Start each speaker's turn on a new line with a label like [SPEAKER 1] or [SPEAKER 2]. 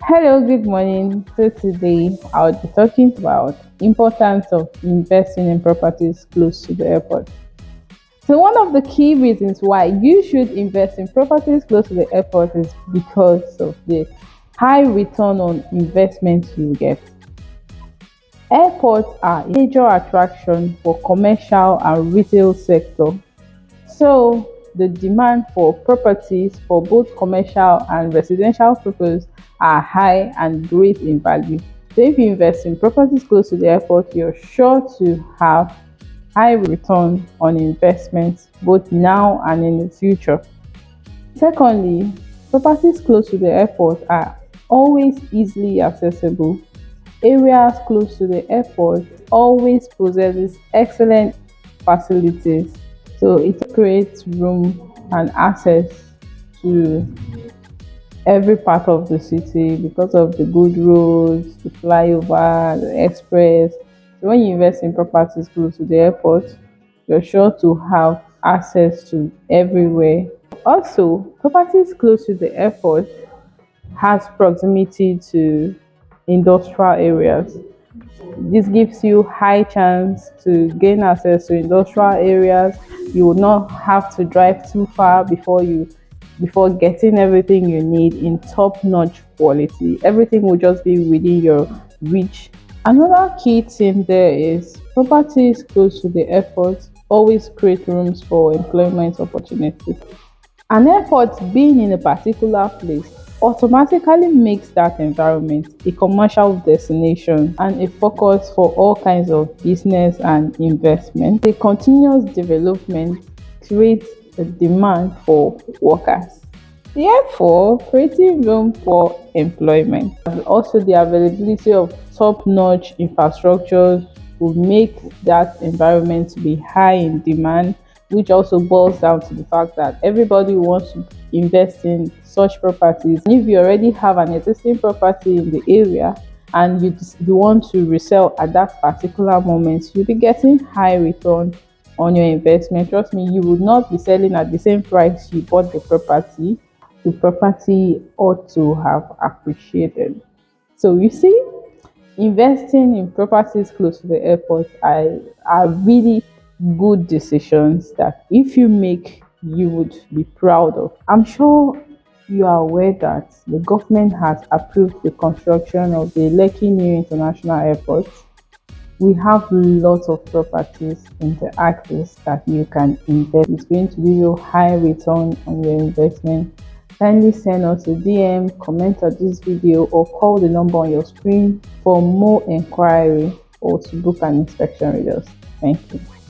[SPEAKER 1] Hello, good morning. So today I'll be talking about importance of investing in properties close to the airport. So one of the key reasons why you should invest in properties close to the airport is because of the high return on investment you get. Airports are a major attraction for commercial and retail sector. So the demand for properties for both commercial and residential purpose are high and great in value. So if you invest in properties close to the airport, you're sure to have high return on investment both now and in the future. Secondly, properties close to the airport are always easily accessible. Areas close to the airport always possesses excellent facilities, so it creates room and access to every part of the city because of the good roads, the flyover, the express. So when you invest in properties close to the airport, you're sure to have access to everywhere. Also, properties close to the airport has proximity to industrial areas. This gives you high chance to gain access to industrial areas. You will not have to drive too far before getting everything you need in top-notch quality. Everything will just be within your reach. Another key thing there is properties close to the airport always create rooms for employment opportunities. An airport being in a particular place automatically makes that environment a commercial destination and a focus for all kinds of business and investment. The continuous development creates a demand for workers, therefore creating room for employment. And also the availability of top-notch infrastructures will make that environment to be high in demand, which also boils down to the fact that everybody wants to invest in such properties. If you already have an existing property in the area and you want to resell at that particular moment, you'll be getting high return on your investment. Trust me, you will not be selling at the same price you bought the property. The property ought to have appreciated. So you see, investing in properties close to the airport are really good decisions that if you make, you would be proud of. I'm sure you are aware that the government has approved the construction of the Lekki New International Airport. We have lots of properties in the axis that you can invest. It's going to give you high return on your investment. Kindly send us a DM, comment on this video, or call the number on your screen for more inquiry or to book an inspection with us. Thank you.